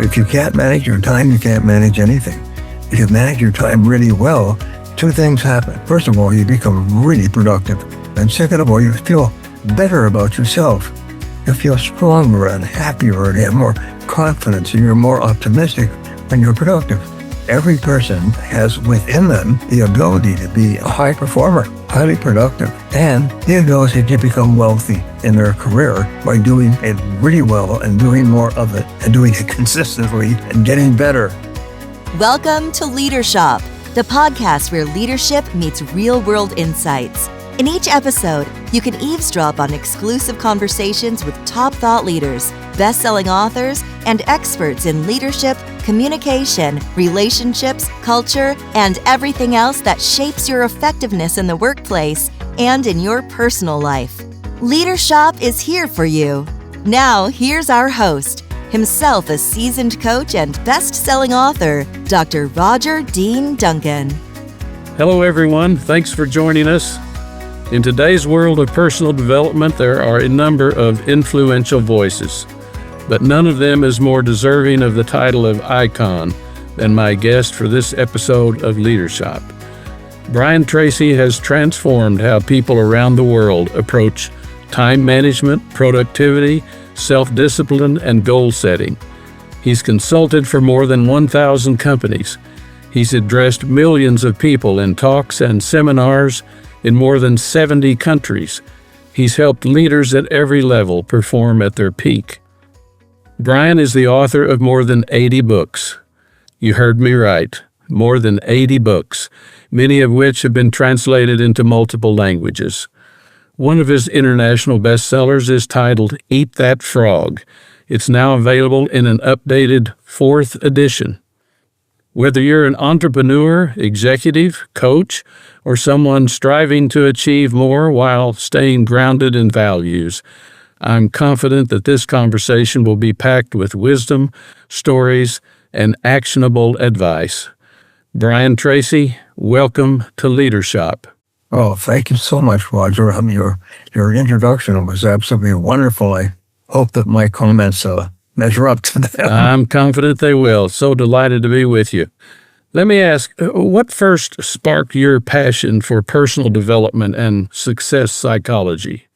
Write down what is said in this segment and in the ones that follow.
If you can't manage your time, you can't manage anything. If you manage your time really well, two things happen. First of all, you become really productive. And second of all, you feel better about yourself. You feel stronger and happier and have more confidence and you're more optimistic when you're productive. Every person has within them the ability to be a high performer, highly productive, and the ability to become wealthy in their career by doing it really well and doing more of it and doing it consistently and getting better. Welcome to LeaderSHOP, the podcast where leadership meets real-world insights. In each episode, you can eavesdrop on exclusive conversations with top thought leaders, best-selling authors, and experts in leadership, communication, relationships, culture, and everything else that shapes your effectiveness in the workplace and in your personal life. LeaderSHOP is here for you. Now, here's our host, himself a seasoned coach and best-selling author, Dr. Roger Dean Duncan. Hello, everyone. Thanks for joining us. In today's world of personal development, there are a number of influential voices, but none of them is more deserving of the title of icon than my guest for this episode of LeaderSHOP. Brian Tracy has transformed how people around the world approach time management, productivity, self-discipline, and goal setting. He's consulted for more than 1,000 companies. He's addressed millions of people in talks and seminars in more than 70 countries. He's helped leaders at every level perform at their peak. Brian is the author of more than 80 books. You heard me right, more than 80 books, many of which have been translated into multiple languages. One of his international bestsellers is titled Eat That Frog. It's now available in an updated 4th edition. Whether you're an entrepreneur, executive, coach, or someone striving to achieve more while staying grounded in values, I'm confident that this conversation will be packed with wisdom, stories, and actionable advice. Brian Tracy, welcome to LeaderSHOP. Oh, thank you so much, Roger. Your introduction was absolutely wonderful. I hope that my comments measure up to that. I'm confident they will. So delighted to be with you. Let me ask, what first sparked your passion for personal development and success psychology?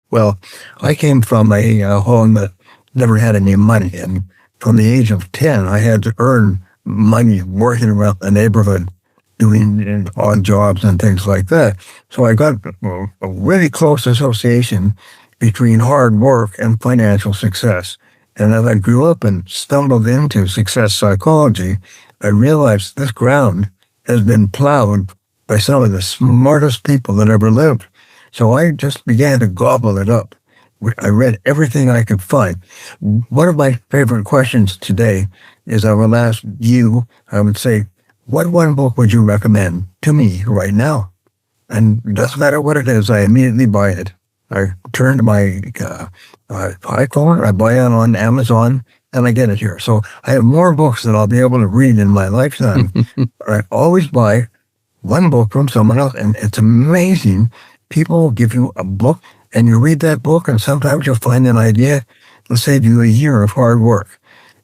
Well, I came from a home that never had any money, and from the age of 10, I had to earn money working around the neighborhood, doing odd jobs and things like that. So I got a really close association between hard work and financial success. And as I grew up and stumbled into success psychology, I realized this ground has been plowed by some of the smartest people that ever lived. So I just began to gobble it up. I read everything I could find. One of my favorite questions today is I will ask you, I would say, what one book would you recommend to me right now? And it doesn't matter what it is, I immediately buy it. I turn to my iPhone, I buy it on Amazon, and I get it here. So I have more books than I'll be able to read in my lifetime. I always buy one book from someone else, and it's amazing. People will give you a book, and you read that book, and sometimes you'll find an idea that'll save you a year of hard work.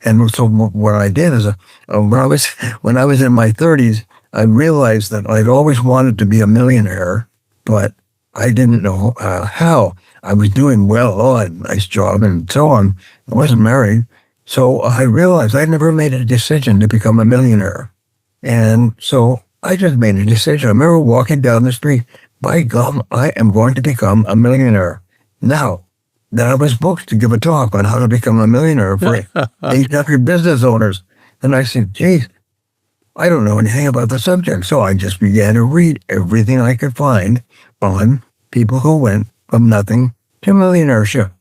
And so what I did is, when I was in my 30s, I realized that I'd always wanted to be a millionaire, but I didn't know how. I was doing well, a nice job and so on. I wasn't married. So I realized I never made a decision to become a millionaire. And so I just made a decision. I remember walking down the street, by gum, I am going to become a millionaire. Now, then I was booked to give a talk on how to become a millionaire for 800 business owners. And I said, geez, I don't know anything about the subject. So I just began to read everything I could find on people who went from nothing to millionaireship.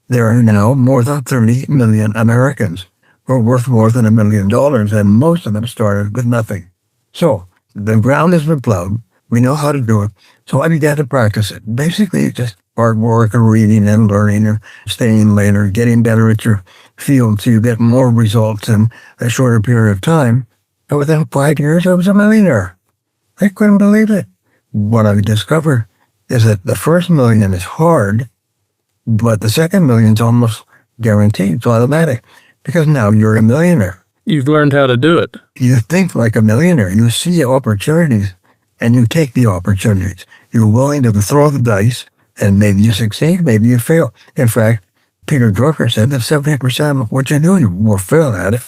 There are now more than 30 million Americans who are worth more than $1 million, and most of them started with nothing. So the ground has been plowed. We know how to do it. So I began to practice it. Basically, just hard work and reading and learning and staying later, getting better at your field so you get more results in a shorter period of time. And within 5 years, I was a millionaire. I couldn't believe it. What I discovered is that the first million is hard, but the second million is almost guaranteed. It's automatic. because now you're a millionaire. You've learned how to do it. You think like a millionaire. You see opportunities and you take the opportunities. You're willing to throw the dice, and maybe you succeed, maybe you fail. In fact, Peter Drucker said that 70% of what you do, you will fail at it.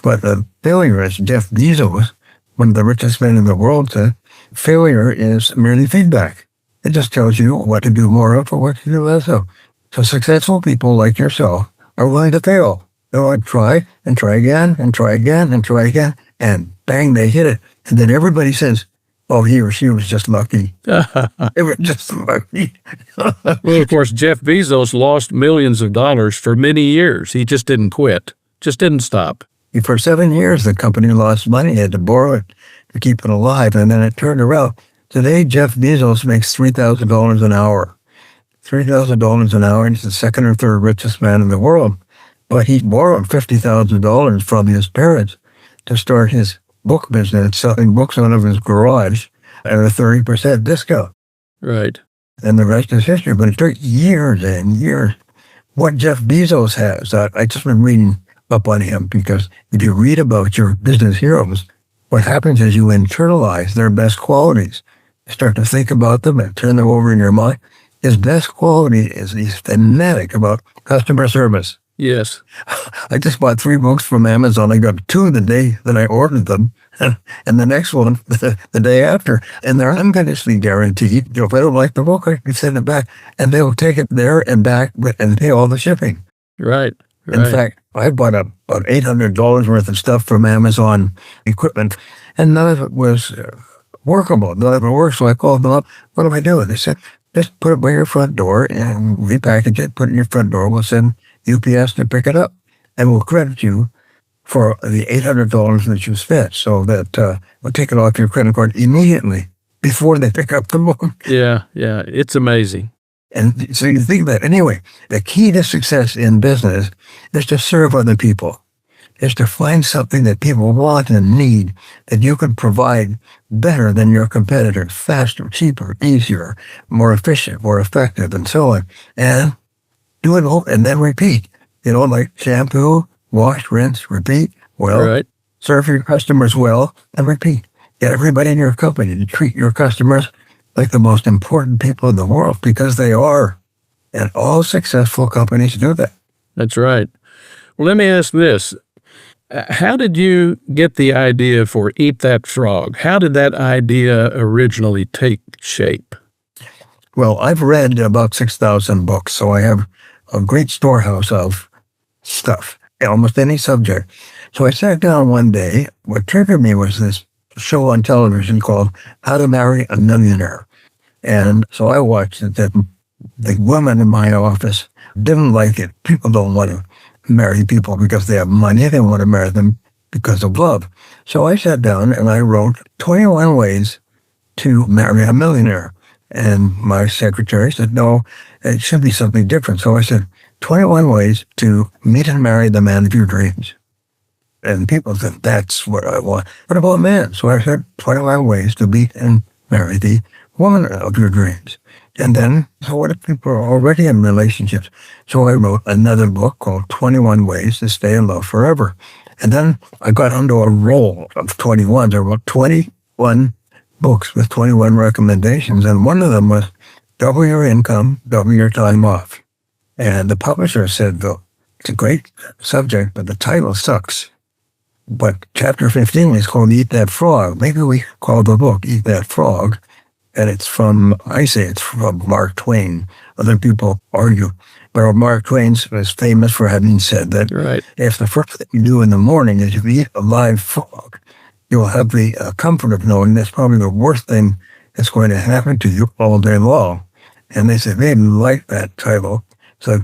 But the failure, as Jeff Bezos, one of the richest men in the world, said, failure is merely feedback. It just tells you what to do more of or what to do less of. So successful people like yourself are willing to fail. They'll try and try again and try again and try again, and bang, they hit it. And then everybody says, oh, he or she was just lucky. They were just lucky. Well, of course, Jeff Bezos lost millions of dollars for many years. He just didn't quit, just didn't stop. For 7 years, the company lost money, had to borrow it to keep it alive, and then it turned around. Today, Jeff Bezos makes $3,000 an hour. $3,000 an hour, and he's the second or third richest man in the world. But he borrowed $50,000 from his parents to start his book business, selling books out of his garage at a 30% discount. Right. And the rest is history. But it took years and years. What Jeff Bezos has, I just been reading up on him, because if you read about your business heroes, what happens is you internalize their best qualities. You start to think about them and turn them over in your mind. His best quality is he's fanatic about customer service. Yes. I just bought 3 books from Amazon. I got 2 the day that I ordered them, and the next one the day after. And they're unconditionally guaranteed. If I don't like the book, I can send it back, and they'll take it there and back and pay all the shipping. Right. In fact, I bought about $800 worth of stuff from Amazon equipment, and none of it was workable. None of it worked, so I called them up. What do I do? They said, just put it by your front door and repackage it, put it in your front door. We'll send UPS to pick it up, and we'll credit you for the $800 that you spent, so that we'll take it off your credit card immediately before they pick up the book. Yeah, it's amazing. And so you think that, anyway, the key to success in business is to serve other people, is to find something that people want and need that you can provide better than your competitors, faster, cheaper, easier, more efficient, more effective, and so on. And do it all and then repeat. Like shampoo, wash, rinse, repeat. Well, right. Serve your customers well and repeat. Get everybody in your company to treat your customers like the most important people in the world, because they are. And all successful companies do that. That's right. Well, let me ask this. How did you get the idea for Eat That Frog? How did that idea originally take shape? Well, I've read about 6,000 books, so I have a great storehouse of stuff, almost any subject. So I sat down one day. What triggered me was this show on television called How to Marry a Millionaire. And so I watched it. The women in my office didn't like it. People don't want to marry people because they have money. They want to marry them because of love. So I sat down and I wrote 21 ways to marry a millionaire. And my secretary said, no, it should be something different. So I said, 21 ways to meet and marry the man of your dreams. And people said, that's what I want. What about men? So I said, 21 ways to meet and marry the woman of your dreams. And then, so what if people are already in relationships? So I wrote another book called 21 Ways to Stay in Love Forever. And then I got onto a roll of 21. I wrote 21 books with 21 recommendations. And one of them was double your income, double your time off. And the publisher said, though, it's a great subject, but the title sucks. But chapter 15 is called Eat That Frog. Maybe we call the book Eat That Frog. And it's from Mark Twain. Other people argue. But Mark Twain was famous for having said that if the first thing you do in the morning is you eat a live frog, you'll have the comfort of knowing that's probably the worst thing that's going to happen to you all day long. And they said, they didn't like that title. So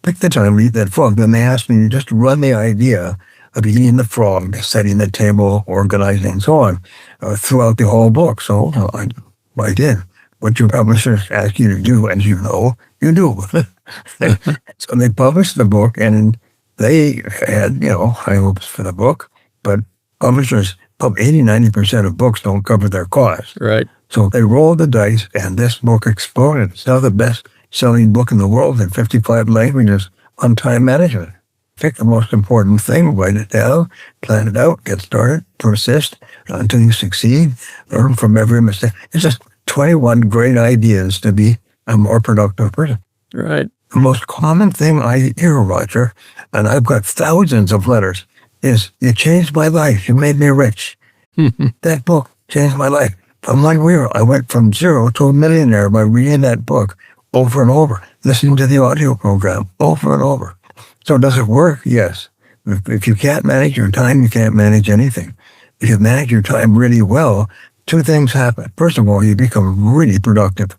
pick the time to eat that frog. Then they asked me to just run the idea of eating the frog, setting the table, organizing, and so on, throughout the whole book. So I did what your publishers ask you to do, as you know, you do. So they published the book, and they had, high hopes for the book, but publishers, 80-90% of books don't cover their costs. Right. So they rolled the dice, and this book exploded. It's now the best-selling book in the world in 55 languages on time management. Pick the most important thing, write it down, plan it out, get started, persist until you succeed, learn from every mistake. It's just 21 great ideas to be a more productive person. Right. The most common thing I hear, Roger, and I've got thousands of letters, is, you changed my life. You made me rich. That book changed my life. From one year, I went from zero to a millionaire by reading that book over and over, listening to the audio program over and over. So does it work? Yes. If you can't manage your time, you can't manage anything. If you manage your time really well, two things happen. First of all, you become really productive.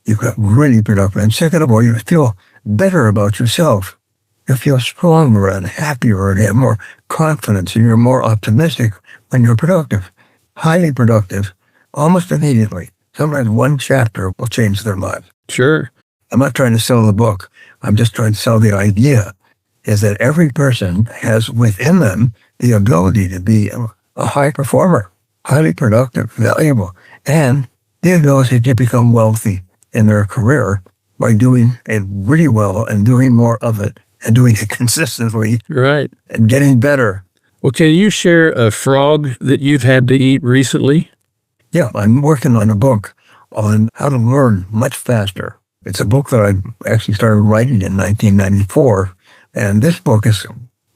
You get really productive. And second of all, you feel better about yourself. You feel stronger and happier and have more confidence, and you're more optimistic when you're productive. Highly productive, almost immediately. Sometimes one chapter will change their lives. Sure. I'm not trying to sell the book. I'm just trying to sell the idea, is that every person has within them the ability to be a high performer, highly productive, valuable, and the ability to become wealthy in their career by doing it really well and doing more of it and doing it consistently. Right. And getting better. Well, can you share a frog that you've had to eat recently? Yeah, I'm working on a book on how to learn much faster. It's a book that I actually started writing in 1994. And this book is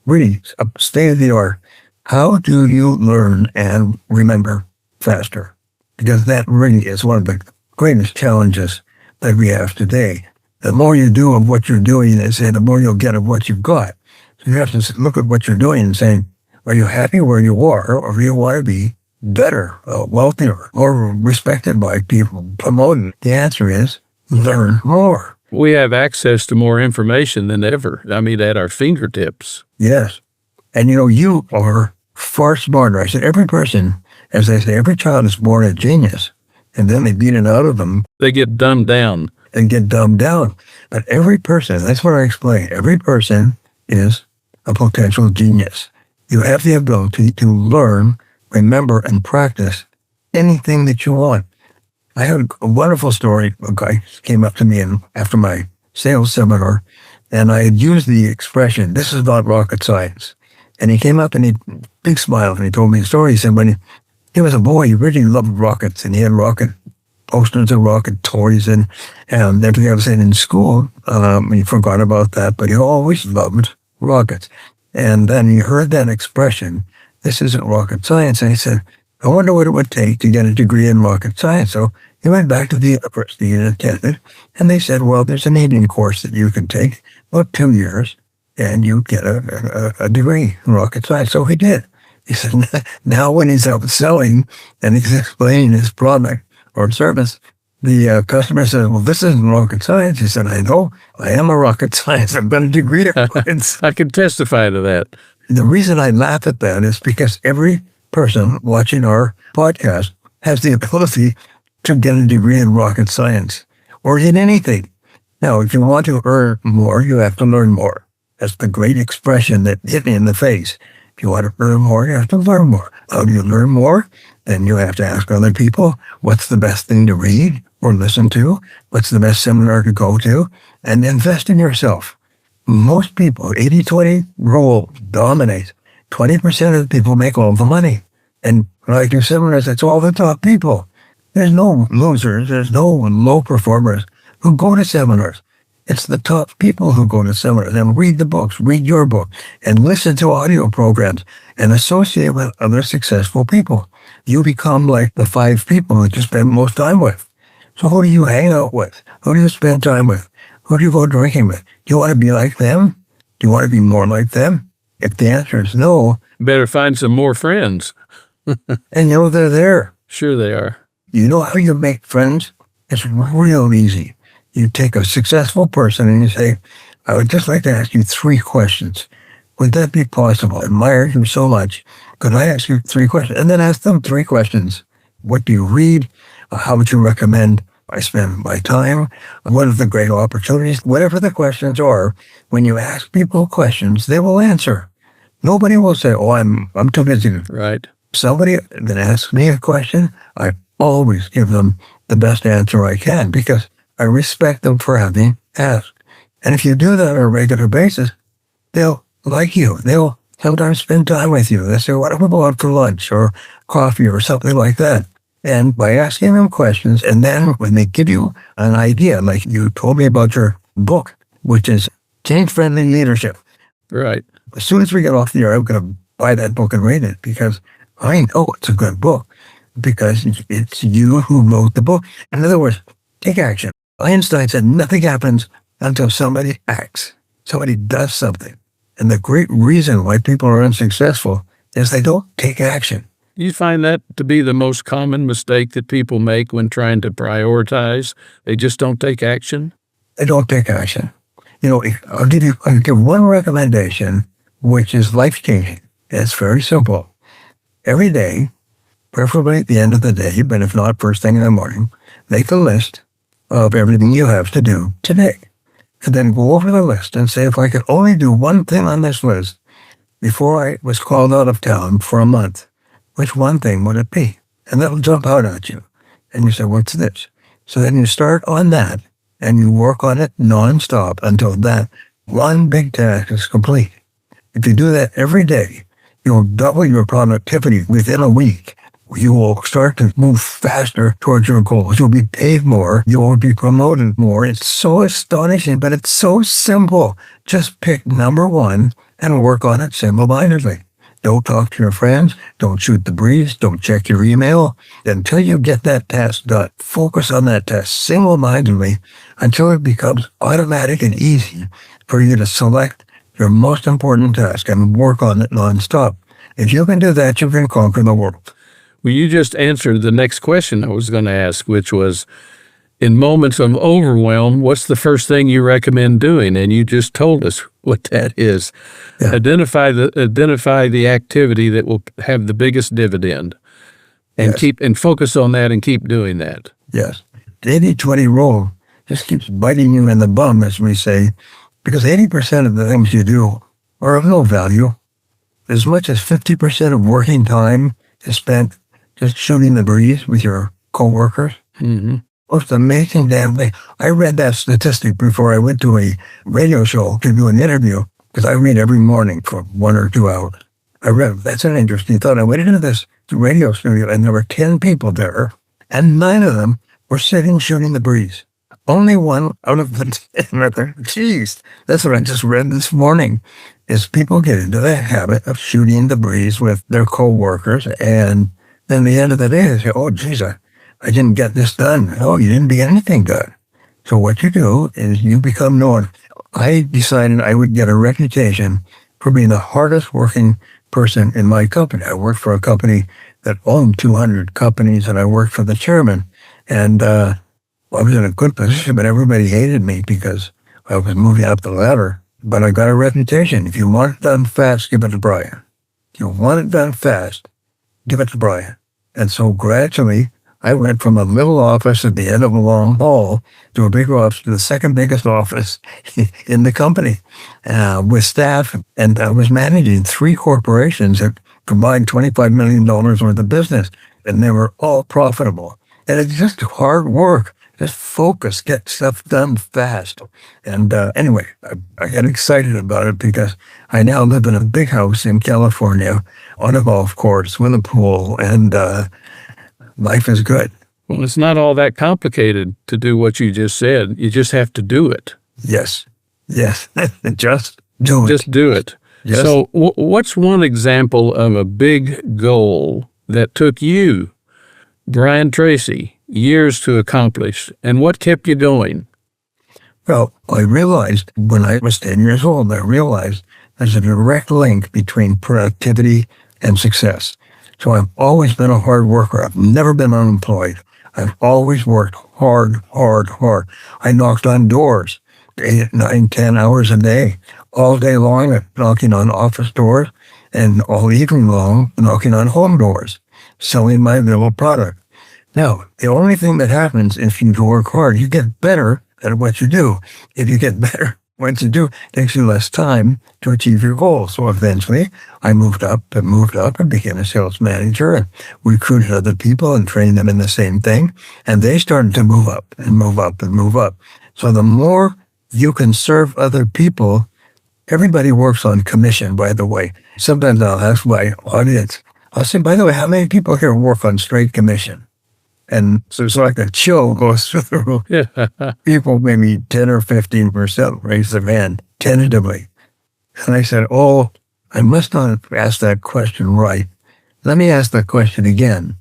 really a state-of-the-art. How do you learn and remember faster? Because that really is one of the greatest challenges that we have today. The more you do of what you're doing, they say, the more you'll get of what you've got. So you have to look at what you're doing and say, are you happy where you are, or do you want to be better, wealthier, or respected by people, promoted? The answer is learn more. We have access to more information than ever. I mean, at our fingertips. Yes. And you are far smarter. I said, every person, as I say, every child is born a genius, and then they beat it out of them. They get dumbed down. And get dumbed down. But every person, that's what I explain, every person is a potential genius. You have the ability to learn, remember, and practice anything that you want. I had a wonderful story. A guy came up to me after my sales seminar, and I had used the expression, this is not rocket science. And he came up and he big smile, and he told me a story. He said when he was a boy, he really loved rockets, and he had rocket posters and rocket toys and everything else. And in school, he forgot about that, but he always loved rockets. And then he heard that expression, this isn't rocket science. And he said, I wonder what it would take to get a degree in rocket science. So he went back to the university and attended. And they said, well, there's an evening course that you can take, about 2 years, and you get a degree in rocket science. So he did. He said, now when he's out selling and he's explaining his product or service, the customer said, well, this isn't rocket science. He said, I know, I am a rocket science. I've got a degree in rockets. I can testify to that. The reason I laugh at that is because every person watching our podcast has the ability to get a degree in rocket science or in anything. Now, if you want to earn more, you have to learn more. That's the great expression that hit me in the face. If you want to earn more, you have to learn more. How do you learn more? Then you have to ask other people, what's the best thing to read or listen to? What's the best seminar to go to? And invest in yourself. Most people, 80-20 rule dominates. 20% of the people make all the money. And like your seminars, it's all the top people. There's no losers. There's no low performers who go to seminars. It's the top people who go to seminars and read the books, read your book, and listen to audio programs and associate with other successful people. You become like the 5 people that you spend most time with. So who do you hang out with? Who do you spend time with? Who do you go drinking with? Do you want to be like them? Do you want to be more like them? If the answer is no, better find some more friends. and they're there. Sure they are. You know how you make friends? It's real easy. You take a successful person and you say, I would just like to ask you 3 questions. Would that be possible? I admire you so much. Could I ask you 3 questions? And then ask them 3 questions. What do you read? How would you recommend I spend my time? What are the great opportunities? Whatever the questions are, when you ask people questions, they will answer. Nobody will say, oh, I'm too busy. Right. Somebody that asks me a question, I always give them the best answer I can because I respect them for having asked. And if you do that on a regular basis, they'll like you. They'll sometimes spend time with you. They say, why don't we go out for lunch or coffee or something like that? And by asking them questions, and then when they give you an idea, like you told me about your book, which is Change-Friendly Leadership. Right. As soon as we get off the air, I'm going to buy that book and read it because I know it's a good book because it's you who wrote the book. In other words, take action. Einstein said nothing happens until somebody acts. Somebody does something. And the great reason why people are unsuccessful is they don't take action. You find that to be the most common mistake that people make when trying to prioritize? They just don't take action? They don't take action. I'll give one recommendation, which is life-changing. It's very simple. Every day, preferably at the end of the day, but if not first thing in the morning, make a list of everything you have to do today. And then go over the list and say, if I could only do one thing on this list before I was called out of town for a month, which one thing would it be? And that'll jump out at you. And you say, what's this? So then you start on that and you work on it nonstop until that one big task is complete. If you do that every day, you'll double your productivity within a week. You will start to move faster towards your goals. You'll be paid more. You will be promoted more. It's so astonishing, but it's so simple. Just pick number one and work on it single-mindedly. Don't talk to your friends. Don't shoot the breeze. Don't check your email. Until you get that task done, focus on that task single-mindedly until it becomes automatic and easy for you to select your most important task and work on it nonstop. If you can do that, you can conquer the world. Well, you just answered the next question I was going to ask, which was, in moments of overwhelm, what's the first thing you recommend doing? And you just told us what that is. Yeah. Identify the activity that will have the biggest dividend, and yes. Focus on that and keep doing that. Yes. The 80-20 rule just keeps biting you in the bum, as we say, because 80% of the things you do are of no value. As much as 50% of working time is spent just shooting the breeze with your coworkers. Mm-hmm. Most amazing damn thing. I read that statistic before I went to a radio show to do an interview, because I read every morning for 1 or 2 hours. I read, that's an interesting thought. I went into this radio studio and there were 10 people there, and 9 of them were sitting shooting the breeze. Only one out of the 10 are there. Jeez, that's what I just read this morning, is people get into the habit of shooting the breeze with their coworkers, and then the end of the day they say, oh, geez, I didn't get this done. Oh, you didn't get anything done. So what you do is you become known. I decided I would get a reputation for being the hardest working person in my company. I worked for a company that owned 200 companies, and I worked for the chairman. And I was in a good position, but everybody hated me because I was moving up the ladder. But I got a reputation. If you want it done fast, give it to Brian. If you want it done fast, give it to Brian. And so gradually, I went from a little office at the end of a long hall to a bigger office, to the second biggest office in the company with staff. And I was managing 3 corporations that combined $25 million worth of business, and they were all profitable. And it's just hard work. Just focus, get stuff done fast. And anyway, I got excited about it because I now live in a big house in California on a golf course with a pool, and life is good. Well, it's not all that complicated to do what you just said. You just have to do it. Yes. Just do it. Just do it. Yes. So what's one example of a big goal that took you, Brian Tracy, years to accomplish, and what kept you going? Well, I realized when I was 10 years old, there's a direct link between productivity and success. So I've always been a hard worker. I've never been unemployed. I've always worked hard. I knocked on doors 8, 9, 10 hours a day, all day long, knocking on office doors, and all evening long, knocking on home doors, selling my little product. Now, the only thing that happens if you work hard, you get better at what you do. If you get better at what you do, it takes you less time to achieve your goals. So eventually, I moved up and became a sales manager and recruited other people and trained them in the same thing. And they started to move up. So the more you can serve other people, Everybody works on commission, by the way. Sometimes I'll ask my audience, I'll say, by the way, how many people here work on straight commission? And so it's like a chill goes through the room. Yeah. People, maybe 10 or 15% raise their hand tentatively. And I said, oh, I must not have asked that question right. Let me ask that question again.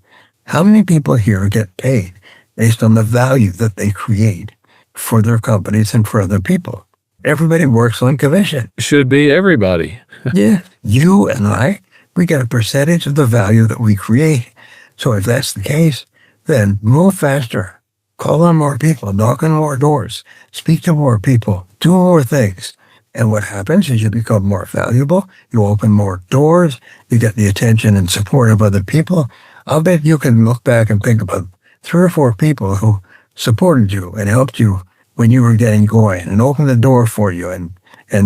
How many people here get paid based on the value that they create for their companies and for other people? Everybody works on commission. Should be everybody. Yeah. You and I, we get a percentage of the value that we create. So if that's the case, then move faster. Call on more people. Knock on more doors. Speak to more people. Do more things. And what happens is you become more valuable. You open more doors. You get the attention and support of other people. I'll bet you can look back and think about 3 or 4 people who supported you and helped you when you were getting going and opened the door for you and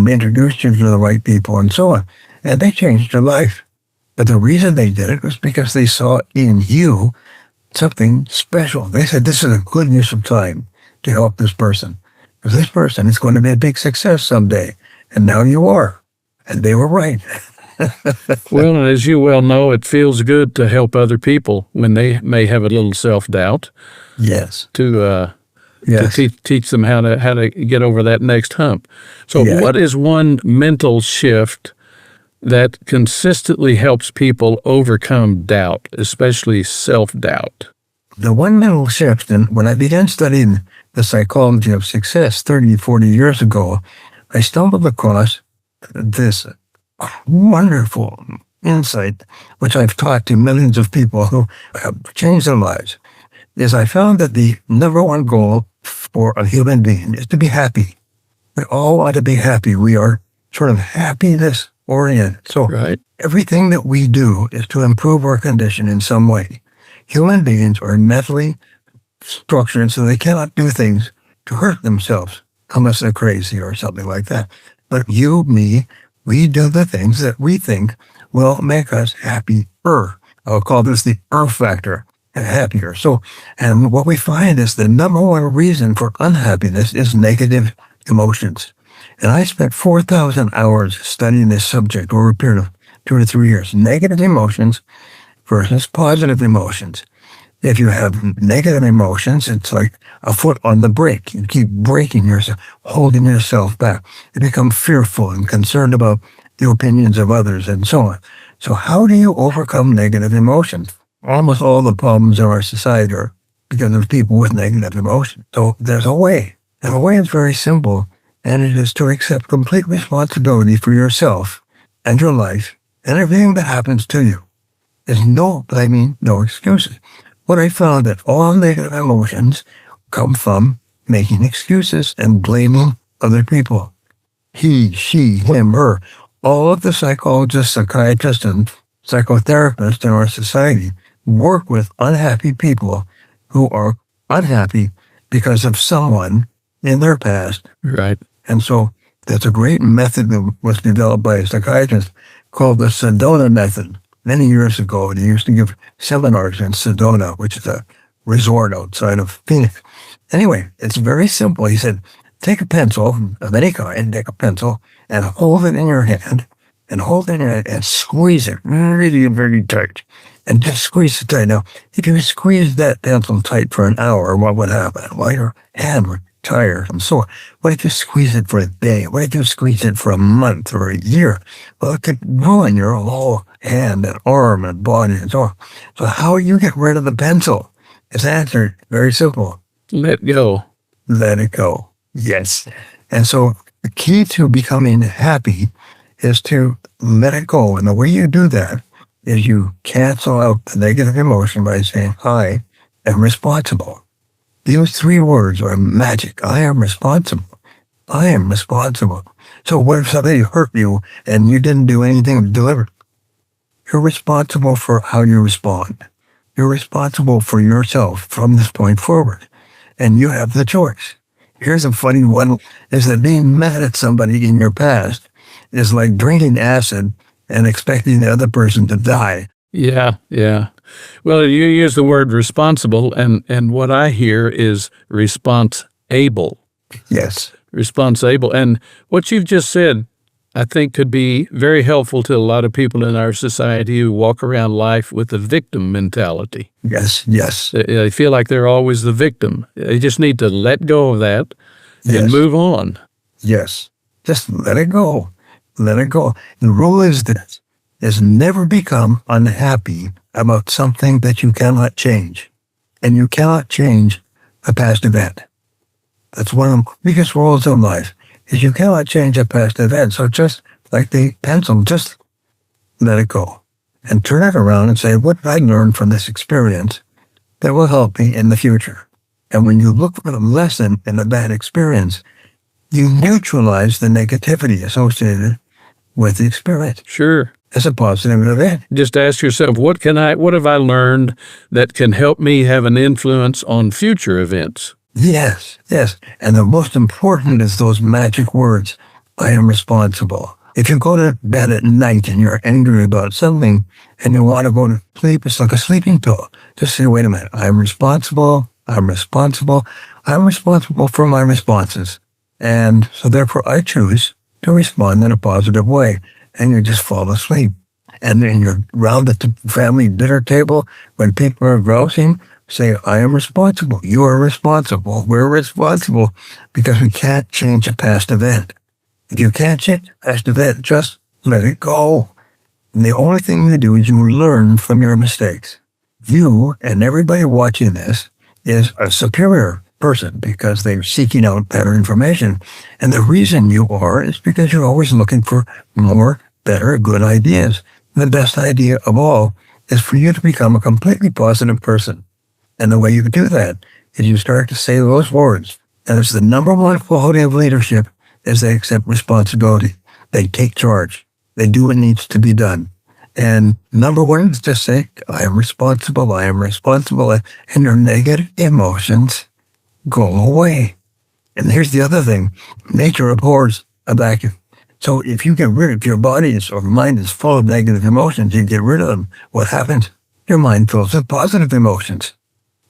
introduced you to the right people and so on. And they changed your life. But the reason they did it was because they saw in you something special. They said, this is a good use of time to help this person. Because this person is going to be a big success someday. And now you are. And they were right. Well, and as you well know, it feels good to help other people when they may have a little self-doubt. Yes. To Yes. teach them how to get over that next hump. So Yeah. what is one mental shift that consistently helps people overcome doubt, especially self-doubt? The one mental shift, and when I began studying the psychology of success 30, 40 years ago, I stumbled across this wonderful insight, which I've taught to millions of people who have changed their lives, is I found that the number one goal for a human being is to be happy. We all want to be happy. We are sort of happiness oriented. So Right. everything that we do is to improve our condition in some way. Human beings are mentally structured so they cannot do things to hurt themselves unless they're crazy or something like that. But you, me, we do the things that we think will make us happier. I'll call this the factor, happier. So, and what we find is the number one reason for unhappiness is negative emotions. And I spent 4,000 hours studying this subject over a period of 2 to 3 years. Negative emotions versus positive emotions. If you have negative emotions, it's like a foot on the brake. You keep braking yourself, holding yourself back. You become fearful and concerned about the opinions of others and so on. So how do you overcome negative emotions? Almost all the problems in our society are because of people with negative emotions. So there's a way. And the way is very simple, and it is to accept complete responsibility for yourself and your life and everything that happens to you. There's no blaming, no excuses. What I found that all negative emotions come from making excuses and blaming other people. He, she, him, her. All of the psychologists, psychiatrists, and psychotherapists in our society work with unhappy people who are unhappy because of someone in their past. Right. And so there's a great method that was developed by a psychiatrist called the Sedona method. Many years ago, they used to give seminars in Sedona, which is a resort outside of Phoenix. Anyway, it's very simple. He said, take a pencil of any kind, take a pencil and hold it in your hand and hold it in your hand and squeeze it really, very tight. And just squeeze it tight. Now, if you squeeze that pencil tight for an hour, what would happen? Well, your hand would tire and so on. What if you squeeze it for a day? What if you squeeze it for a month or a year? Well, it could ruin your whole hand and arm and body and so on. So how you get rid of the pencil? It's answered very simple. Let go. Let it go. Yes. And so the key to becoming happy is to let it go. And the way you do that is you cancel out the negative emotion by saying, I am responsible. These 3 words are magic. I am responsible. I am responsible. So what if somebody hurt you and you didn't do anything to deliver? You're responsible for how you respond. You're responsible for yourself from this point forward. And you have the choice. Here's a funny one, is that being mad at somebody in your past is like drinking acid and expecting the other person to die. Yeah, yeah. Well, you use the word responsible, and what I hear is response-able. Yes. Response-able. And what you've just said, I think could be very helpful to a lot of people in our society who walk around life with a victim mentality. Yes. They feel like they're always the victim. They just need to let go of that and move on. Yes. Just let it go. Let it go. The rule is this, is never become unhappy about something that you cannot change. And you cannot change a past event. That's one of the biggest rules of life, is you cannot change a past event. So just like the pencil, just let it go. And turn it around and say, what did I learn from this experience that will help me in the future? And when you look for the lesson in a bad experience, you neutralize the negativity associated with the experience. Sure. As a positive event. Just ask yourself, what have I learned that can help me have an influence on future events? Yes. And the most important is those magic words, I am responsible. If you go to bed at night and you're angry about something and you want to go to sleep, it's like a sleeping pill. Just say, wait a minute, I'm responsible for my responses. And so therefore I choose to respond in a positive way. And you just fall asleep. And then you're around at the family dinner table when people are grousing, say, I am responsible. You are responsible. We're responsible because we can't change a past event. If you can't change a past event, just let it go. And the only thing you do is you learn from your mistakes. You and everybody watching this is a superior person because they're seeking out better information. And the reason you are is because you're always looking for more, better, good ideas. And the best idea of all is for you to become a completely positive person. And the way you do that is you start to say those words. And it's the number one quality of leadership is they accept responsibility. They take charge. They do what needs to be done. And number one is just say, I am responsible. And your negative emotions go away. And here's the other thing. Nature abhors a vacuum. So if you get rid of your body or mind is full of negative emotions, you get rid of them. What happens? Your mind fills with positive emotions.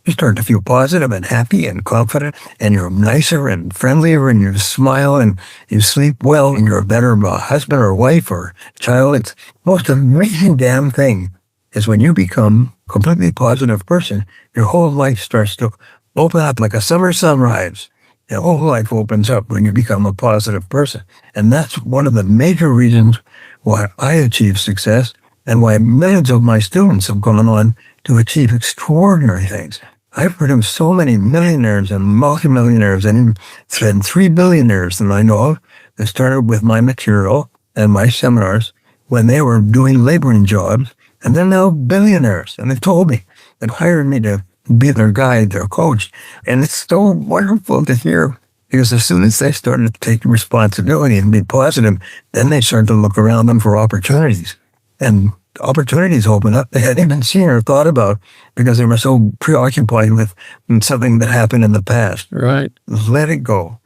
You start to feel positive and happy and confident, and you're nicer and friendlier, and you smile and you sleep well, and you're a better husband or wife or child. It's the most amazing damn thing is when you become a completely positive person, your whole life starts to open up like a summer sunrise. Your whole life opens up when you become a positive person. And that's one of the major reasons why I achieve success and why millions of my students have gone on to achieve extraordinary things. I've produced so many millionaires and multimillionaires and 3 billionaires that I know of that started with my material and my seminars when they were doing laboring jobs, and they're now billionaires. And they told me, they hired me to be their guide, their coach. And it's so wonderful to hear, because as soon as they started to take responsibility and be positive, then they started to look around them for opportunities. And opportunities open up they hadn't even seen or thought about because they were so preoccupied with something that happened in the past. Right. Let it go.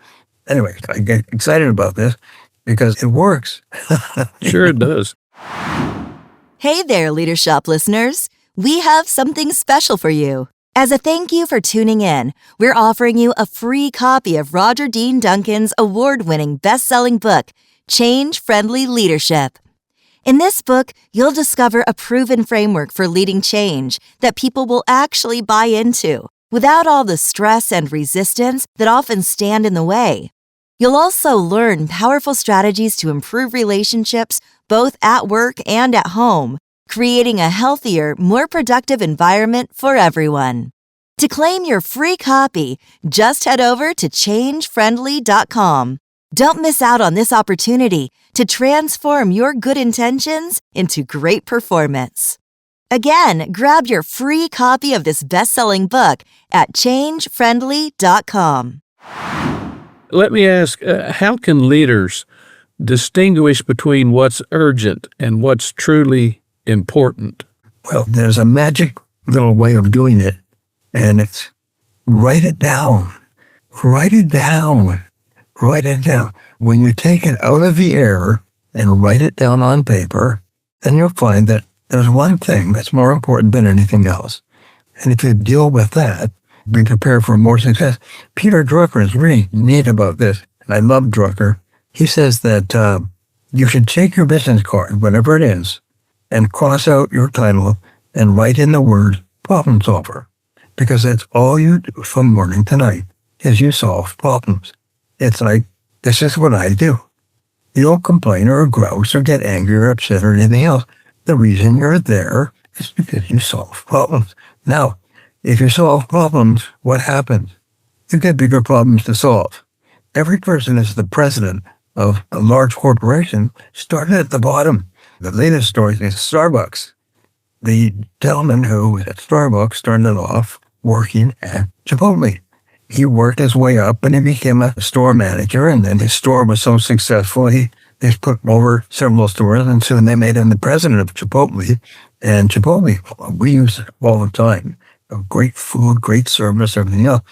Anyway, I get excited about this because it works. Sure it does. Hey there, LeaderSHOP listeners. We have something special for you. As a thank you for tuning in, we're offering you a free copy of Roger Dean Duncan's award-winning best-selling book, Change Friendly Leadership. In this book, you'll discover a proven framework for leading change that people will actually buy into, without all the stress and resistance that often stand in the way. You'll also learn powerful strategies to improve relationships both at work and at home, creating a healthier, more productive environment for everyone. To claim your free copy, just head over to changefriendly.com. Don't miss out on this opportunity to transform your good intentions into great performance. Again, grab your free copy of this best-selling book at changefriendly.com. Let me ask, how can leaders distinguish between what's urgent and what's truly important? Well, there's a magic little way of doing it, and it's write it down. Write it down. Write it down. When you take it out of the air and write it down on paper, then you'll find that there's one thing that's more important than anything else. And if you deal with that, be prepared for more success. Peter Drucker is really neat about this, and I love Drucker. He says that You should take your business card, whatever it is, and cross out your title and write in the word problem solver. Because that's all you do from morning to night is you solve problems. It's like, this is what I do. You don't complain or grouse or get angry or upset or anything else. The reason you're there is because you solve problems. Now, if you solve problems, what happens? You get bigger problems to solve. Every person is the president of a large corporation started at the bottom. The latest story is Starbucks. The gentleman who was at Starbucks started off working at Chipotle. He worked his way up and he became a store manager, and then his store was so successful, they put over several stores, and soon they made him the president of Chipotle. And Chipotle, we use it all the time. Great food, great service, everything else.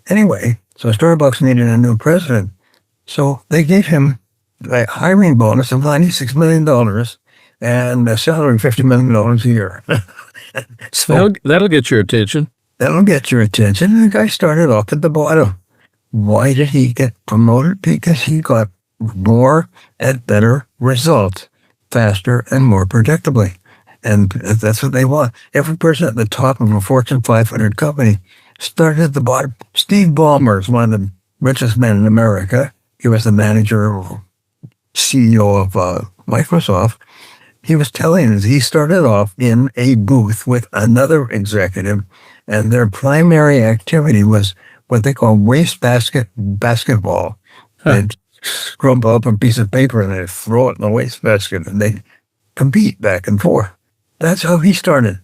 Anyway, so Starbucks needed a new president. So they gave him a hiring bonus of $96 million and a salary of $50 million a year. So that'll get your attention. That'll get your attention. And the guy started off at the bottom. Why did he get promoted? Because he got more and better results faster and more predictably. And that's what they want. Every person at the top of a Fortune 500 company started at the bottom. Steve Ballmer is one of the richest men in America. He was the manager or CEO of Microsoft. He was telling us he started off in a booth with another executive, and their primary activity was what they call basketball. They'd scrub up a piece of paper and they'd throw it in the wastebasket, and they'd compete back and forth. That's how he started.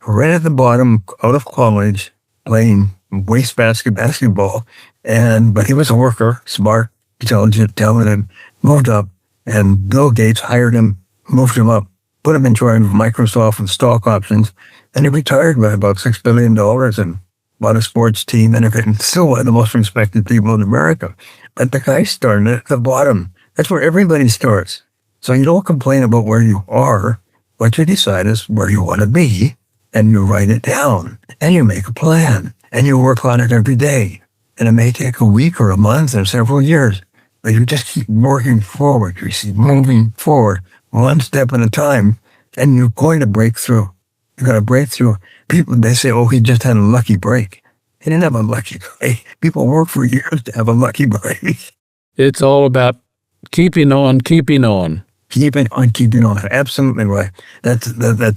Right at the bottom, out of college, playing basketball. But he was a worker, smart, intelligent, talented, moved up, and Bill Gates hired him, moved him up, put him in charge of Microsoft and stock options, and he retired by about $6 billion and bought a sports team and everything. Still one of the most respected people in America. But the guy started at the bottom. That's where everybody starts. So you don't complain about where you are. What you decide is where you want to be, and you write it down, and you make a plan, and you work on it every day. And it may take a week or a month or several years, but you just keep working forward. You keep moving forward one step at a time, and you're going to break through. You're going to break through. People, they say, oh, he just had a lucky break. He didn't have a lucky break. People work for years to have a lucky break. It's all about keeping on, keeping on. Keeping on. Absolutely right. That's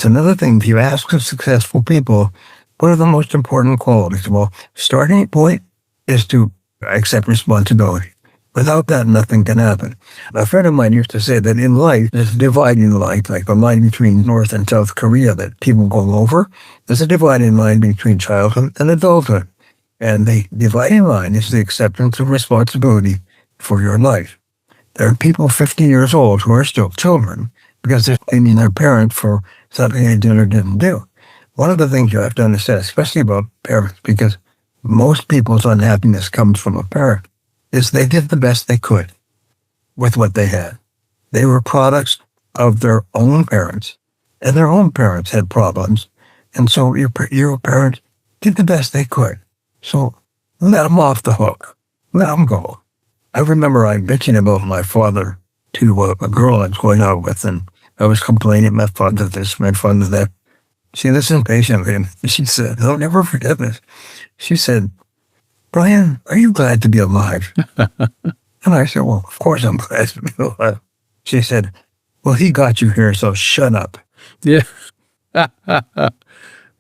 another thing. If you ask successful people, what are the most important qualities? Well, starting point is to accept responsibility. Without that, nothing can happen. A friend of mine used to say that in life, there's a dividing line, like the line between North and South Korea that people go over. There's a dividing line between childhood and adulthood. And the dividing line is the acceptance of responsibility for your life. There are people 50 years old who are still children because they're blaming their parents for something they did or didn't do. One of the things you have to understand, especially about parents, because most people's unhappiness comes from a parent, is they did the best they could with what they had. They were products of their own parents, and their own parents had problems. And so your parents did the best they could. So let them off the hook. Let them go. I remember I bitching about my father to a girl I was going out with, and I was complaining, my father this, my father that. She listened patiently, and she said, I'll never forget this. She said, Brian, are you glad to be alive? And I said, well, of course I'm glad to be alive. She said, well, he got you here, so shut up. Yeah.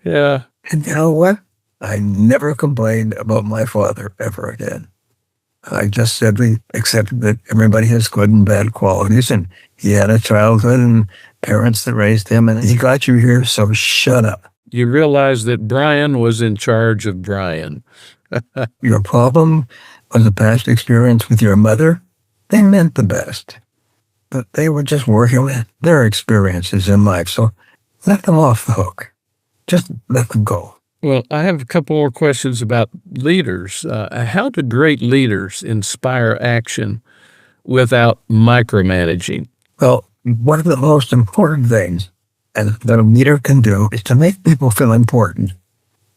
Yeah. And you know what? I never complained about my father ever again. I just said we accepted that everybody has good and bad qualities, and he had a childhood and parents that raised him, and he got you here, so shut up. You realize that Brian was in charge of Brian. Your problem was a past experience with your mother. They meant the best, but they were just working with their experiences in life, so let them off the hook. Just let them go. Well, I have a couple more questions about leaders. How do great leaders inspire action without micromanaging? Well, one of the most important things that a leader can do is to make people feel important,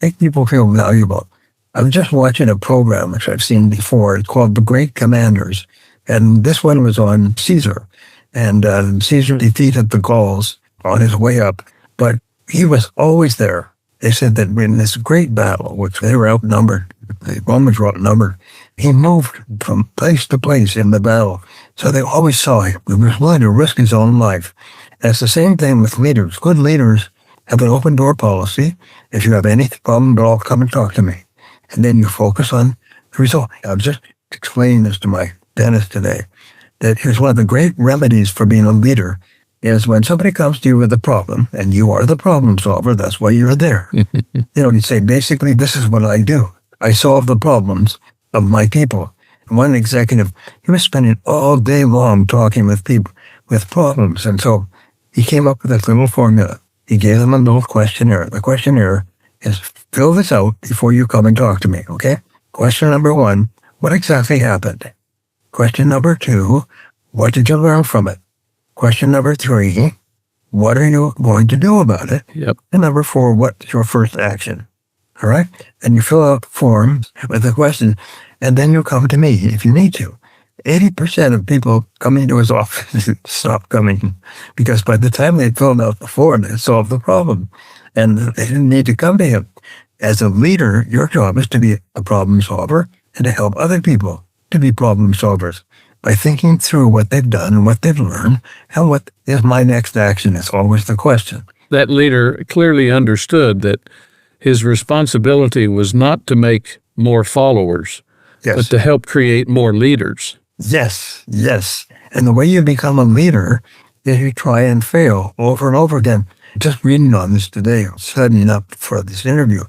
make people feel valuable. I was just watching a program, which I've seen before. It's called The Great Commanders. And this one was on Caesar. and Caesar defeated the Gauls on his way up, but he was always there. They said that in this great battle, which they were outnumbered, the Romans were outnumbered, he moved from place to place in the battle. So they always saw him. He was willing to risk his own life. And it's the same thing with leaders. Good leaders have an open door policy. If you have any problem at all, come and talk to me. And then you focus on the result. I was just explaining this to my dentist today, that here's one of the great remedies for being a leader is when somebody comes to you with a problem, and you are the problem solver, that's why you're there. You say, basically, this is what I do. I solve the problems of my people. One executive, he was spending all day long talking with people with problems. And so he came up with this little formula. He gave them a little questionnaire. The questionnaire is, fill this out before you come and talk to me, okay? Question number 1, what exactly happened? Question number 2, what did you learn from it? Question number 3, what are you going to do about it? Yep. And number 4, what's your first action? All right? And you fill out forms with the question, and then you come to me if you need to. 80% of people coming to his office stop coming because by the time they filled out the form, they solved the problem. And they didn't need to come to him. As a leader, your job is to be a problem solver and to help other people to be problem solvers by thinking through what they've done and what they've learned and what is my next action is always the question. That leader clearly understood that his responsibility was not to make more followers, Yes. but to help create more leaders. Yes, yes. And the way you become a leader is you try and fail over and over again. Just reading on this today, studying up for this interview,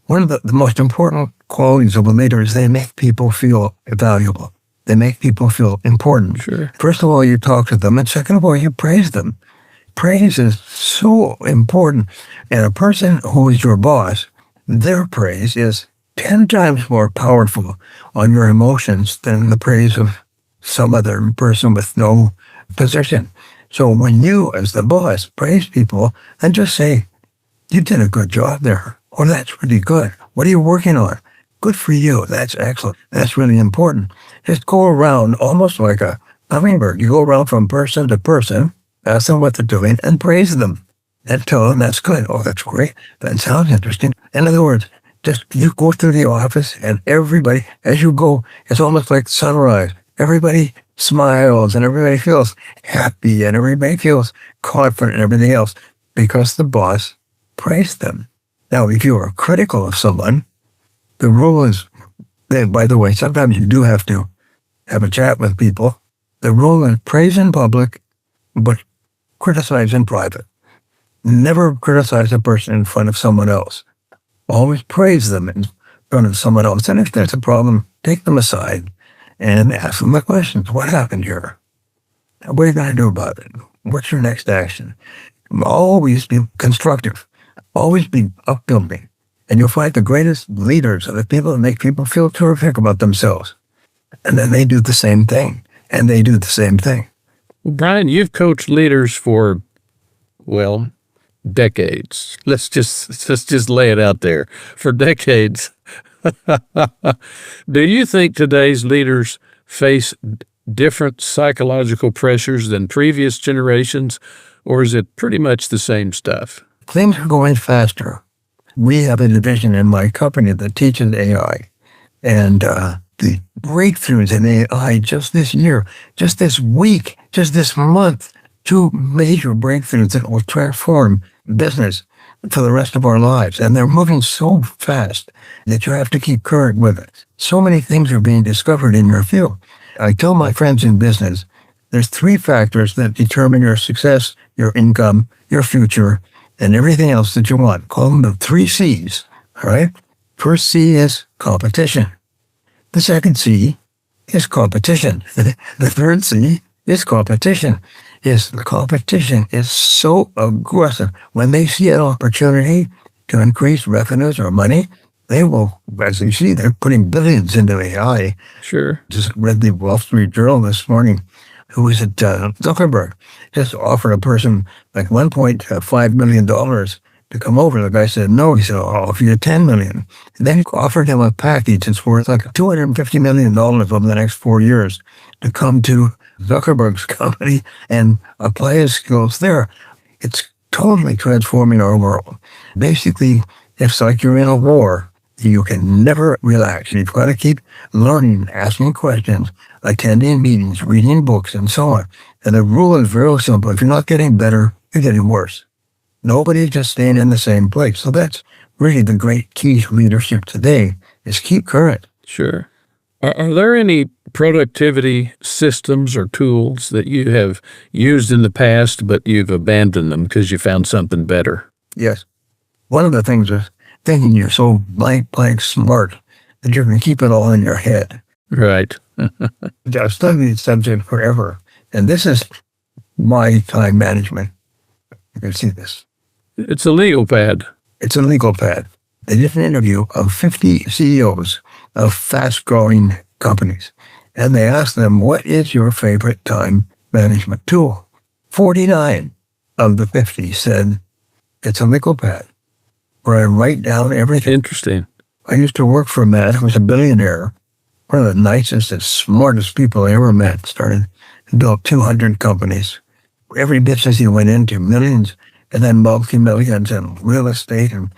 one of the most important qualities of a leader is they make people feel valuable. They make people feel important. Sure. First of all, you talk to them, and second of all, you praise them. Praise is so important. And a person who is your boss, their praise is 10 times more powerful on your emotions than the praise of some other person with no position. So when you, as the boss, praise people and just say, you did a good job there, or that's really good. What are you working on? Good for you. That's excellent. That's really important. Just go around almost like a hummingbird. You go around from person to person, ask them what they're doing, and praise them. And tell them that's good. Oh, that's great. That sounds interesting. In other words, just you go through the office and everybody, as you go, it's almost like sunrise. Everybody smiles and everybody feels happy and everybody feels confident and everything else because the boss praised them. Now, if you are critical of someone, the rule is, by the way, sometimes you do have to have a chat with people. The rule is praise in public, but criticize in private. Never criticize a person in front of someone else. Always praise them in front of someone else. And if there's a problem, take them aside and ask them the questions. What happened here? What are you going to do about it? What's your next action? Always be constructive. Always be upbuilding. And you'll find the greatest leaders are the people that make people feel terrific about themselves. And then they do the same thing. And they do the same thing. Well, Brian, you've coached leaders for, well, decades. Let's just lay it out there. For decades. Do you think today's leaders face different psychological pressures than previous generations, or is it pretty much the same stuff? Things are going faster. We have a division in my company that teaches AI. And the breakthroughs in AI just this year, just this week, just this month, 2 major breakthroughs that will transform business for the rest of our lives. And they're moving so fast that you have to keep current with it. So many things are being discovered in your field. I tell my friends in business, there's 3 factors that determine your success, your income, your future, and everything else that you want. Call them the 3 C's, all right? First C is competition. The second C is competition. The third C is competition. The competition is so aggressive. When they see an opportunity to increase revenues or money, they will, as you see, they're putting billions into AI. Sure. Just read the Wall Street Journal this morning. Who was it? Zuckerberg just offered a person like $1.5 million to come over. The guy said no. He said, I'll offer you $10 million. And then he offered him a package that's worth like $250 million over the next 4 years to come to Zuckerberg's company and apply his skills there. It's totally transforming our world. Basically, it's like you're in a war. You can never relax. You've got to keep learning, asking questions, attending meetings, reading books, and so on. And the rule is very simple. If you're not getting better, you're getting worse. Nobody's just staying in the same place. So that's really the great key to leadership today, is keep current. Sure. Are there any productivity systems or tools that you have used in the past, but you've abandoned them because you found something better? Yes. One of the things is thinking you're so blank smart that you're going to keep it all in your head. Right. I've studied the subject forever. And this is my time management. You can see this. It's a legal pad. It's a legal pad. They did an interview of 50 CEOs of fast-growing companies. And they asked them, what is your favorite time management tool? 49 of the 50 said, it's a legal pad, where I write down everything. Interesting. I used to work for a man who was a billionaire, one of the nicest and smartest people I ever met, started and built 200 companies. Every business he went into, millions, and then multi-millions in real estate, and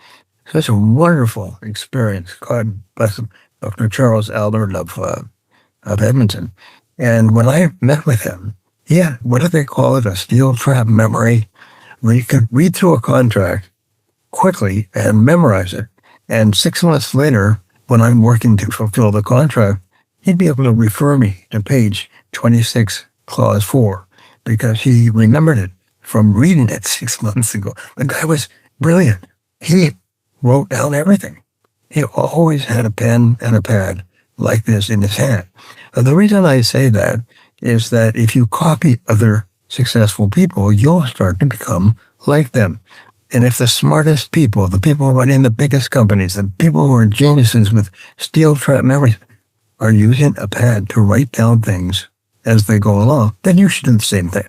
such a wonderful experience. God bless him, Dr. Charles Aldrin of Edmonton. And when I met with him, he had, what do they call it, a steel trap memory, where you could read through a contract quickly and memorize it. And 6 months later, when I'm working to fulfill the contract, he'd be able to refer me to page 26, clause 4, because he remembered it from reading it 6 months ago. The guy was brilliant. He wrote down everything. He always had a pen and a pad like this in his hand. The reason I say that is that if you copy other successful people, you'll start to become like them. And if the smartest people, the people who are in the biggest companies, the people who are geniuses with steel trap memories, are using a pad to write down things as they go along, then you should do the same thing.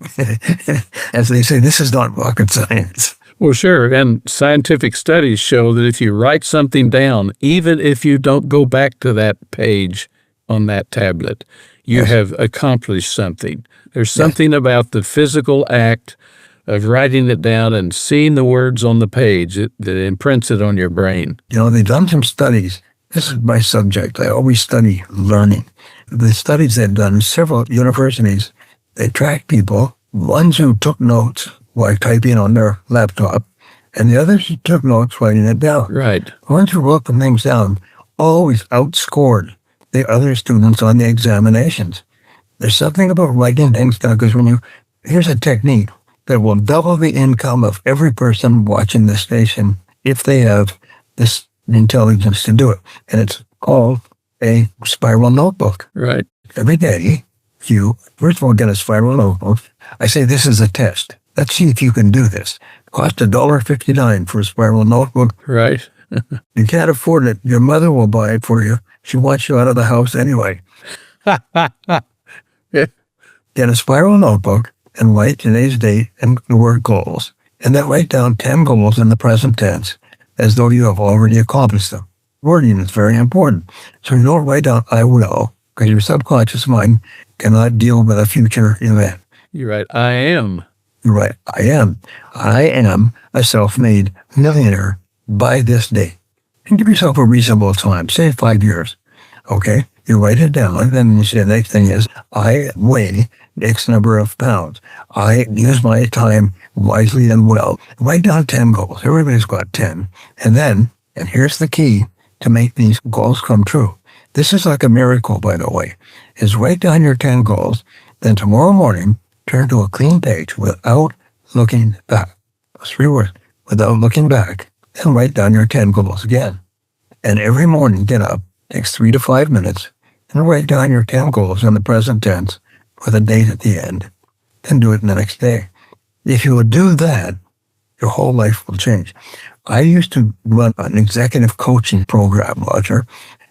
As they say, this is not rocket science. Well, sure. And scientific studies show that if you write something down, even if you don't go back to that page on that tablet, you have accomplished something. There's something about the physical act of writing it down and seeing the words on the page that imprints it on your brain. You know, they've done some studies. This is my subject. I always study learning. The studies they've done in several universities, they tracked people, ones who took notes while typing on their laptop, and the others who took notes writing it down. Right. The ones who wrote the things down always outscored the other students on the examinations. There's something about writing things down, because here's a technique that will double the income of every person watching the station if they have this intelligence to do it. And it's called a spiral notebook. Right. Every day, you, first of all, get a spiral notebook. I say this is a test. Let's see if you can do this. It costs $1.59 for a spiral notebook. Right. You can't afford it. Your mother will buy it for you. She wants you out of the house anyway. Get a spiral notebook and write today's date and the word goals. And then write down 10 goals in the present tense as though you have already accomplished them. Wording is very important. So you don't write down I will, because your subconscious mind cannot deal with a future event. You're right. I am. You're right. I am a self-made millionaire by this date. And give yourself a reasonable time, say 5 years. Okay? You write it down, and then you say the next thing is, I weigh X number of pounds. I use my time wisely and well. Write down 10 goals. Everybody's got 10. And then, and here's the key to make these goals come true. This is like a miracle, by the way, is write down your 10 goals, then tomorrow morning, turn to a clean page without looking back. Those 3 words, without looking back, and write down your 10 goals again. And every morning, get up, takes 3 to 5 minutes, and write down your 10 goals in the present tense with a date at the end. Then do it the next day. If you would do that, your whole life will change. I used to run an executive coaching program, Roger,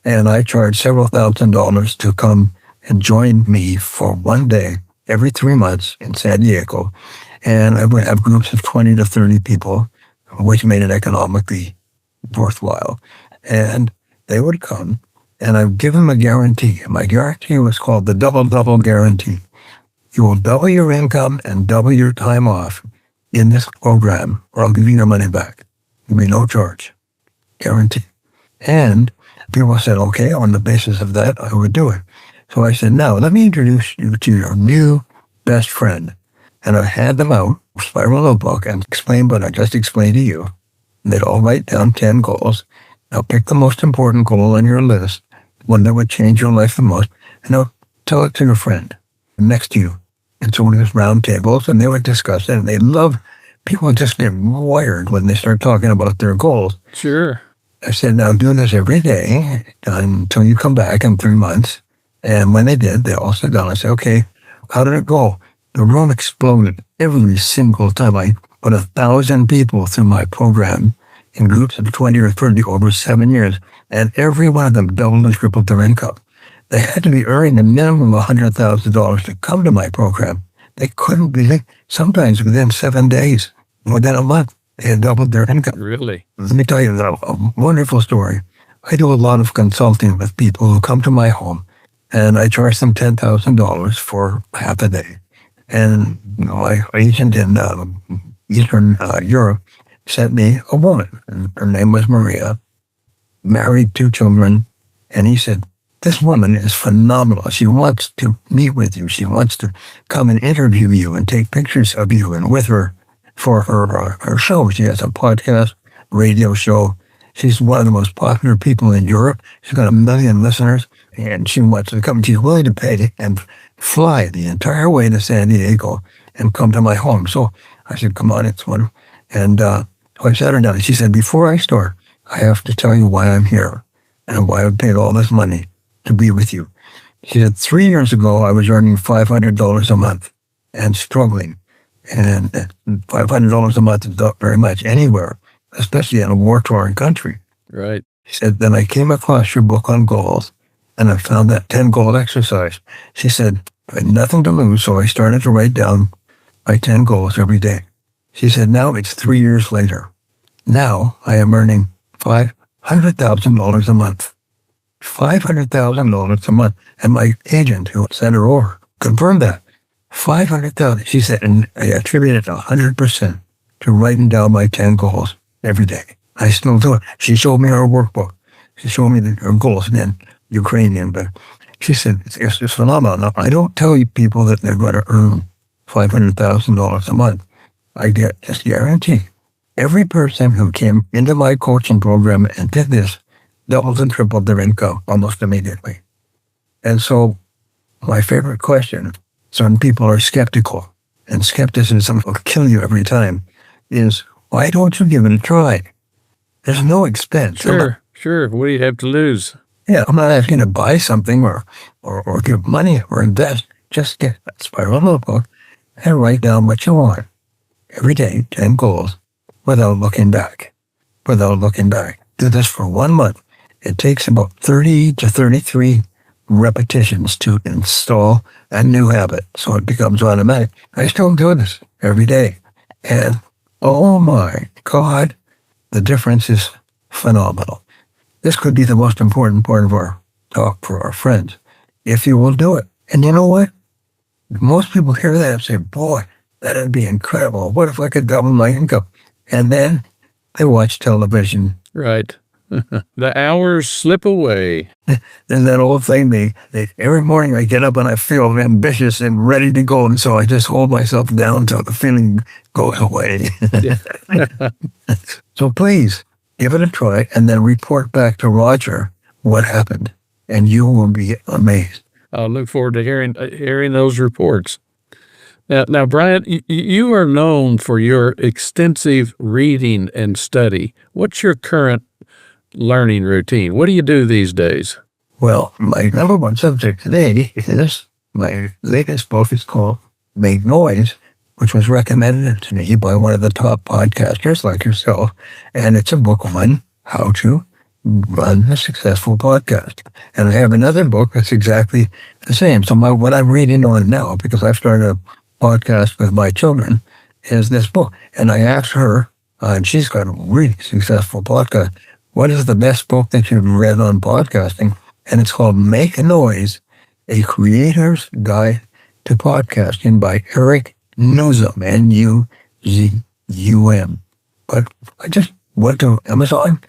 and I charged several $1,000s to come and join me for 1 day every 3 months in San Diego. And I would have groups of 20 to 30 people, which made it economically worthwhile. And they would come, and I'd give them a guarantee. My guarantee was called the double guarantee. You will double your income and double your time off in this program, or I'll give you your money back. There'll be no charge. Guarantee. And people said, okay, on the basis of that, I would do it. So I said, now let me introduce you to your new best friend. And I had them out, spiral notebook, and explain what I just explained to you. And they'd all write down 10 goals. Now pick the most important goal on your list, one that would change your life the most, and now tell it to your friend next to you. And so there's round tables, and they would discuss it, and they love, people just get wired when they start talking about their goals. Sure. I said, now do this every day until you come back in 3 months. And when they did, they all sat down and said, okay, how did it go? The room exploded every single time. I put 1,000 people through my program in groups of 20 or 30 over 7 years, and every one of them doubled and tripled their income. They had to be earning a minimum of $100,000 to come to my program. They couldn't be, sometimes within 7 days, within a month, they had doubled their income. Really? Let me tell you a wonderful story. I do a lot of consulting with people who come to my home, and I charge them $10,000 for half a day. And my agent in Eastern Europe sent me a woman, and her name was Maria, married, 2 children, and he said, this woman is phenomenal. She wants to meet with you. She wants to come and interview you and take pictures of you and with her for her show. She has a podcast, radio show. She's one of the most popular people in Europe. She's got 1 million listeners, and she wants to come. She's willing to pay and fly the entire way to San Diego and come to my home. So I said, come on, it's one. And so I sat her down. She said, before I start, I have to tell you why I'm here and why I paid all this money to be with you. She said, 3 years ago, I was earning $500 a month and struggling. And $500 a month is not very much anywhere, especially in a war-torn country. Right. She said, then I came across your book on goals, and I found that 10-goal exercise. She said, I had nothing to lose, so I started to write down my 10 goals every day. She said, now it's 3 years later. Now I am earning $500,000 a month. $500,000 a month. And my agent who sent her over confirmed that. $500,000. She said, and I attributed 100% to writing down my 10 goals every day. I still do it. She showed me her workbook. She showed me her goals in Ukrainian, but she said, it's phenomenal. Now, I don't tell you people that they're going to earn $500,000 a month. I get this guarantee. Every person who came into my coaching program and did this doubled and tripled their income almost immediately. And so my favorite question, some people are skeptical, and skepticism will kill you every time, is why don't you give it a try? There's no expense. Sure. What do you have to lose? Yeah, I'm not asking to buy something or give money or invest. Just get a spiral notebook and write down what you want. Every day, 10 goals, without looking back. Do this for 1 month. It takes about 30 to 33 repetitions to install a new habit, so it becomes automatic. I still do this every day. And oh my God, the difference is phenomenal. This could be the most important part of our talk for our friends, if you will do it. And you know what? Most people hear that and say, boy, that'd be incredible. What if I could double my income? And then they watch television. Right. The hours slip away. And that old thing, they every morning I get up and I feel ambitious and ready to go. And so I just hold myself down until the feeling goes away. So please give it a try and then report back to Roger what happened. And you will be amazed. I'll look forward to hearing those reports. Now, Brian, you are known for your extensive reading and study. What's your current learning routine? What do you do these days? Well, my number one subject today is my latest book is called Make Noise, which was recommended to me by one of the top podcasters like yourself. And it's a book on how to run a successful podcast. And I have another book that's exactly the same. So what I'm reading on now, because I've started a podcast with my children, is this book. And I asked her, and she's got a really successful podcast, what is the best book that you've read on podcasting? And it's called Make Noise, A Creator's Guide to Podcasting by Eric Nuzum, Nuzum. But I just went to Amazon,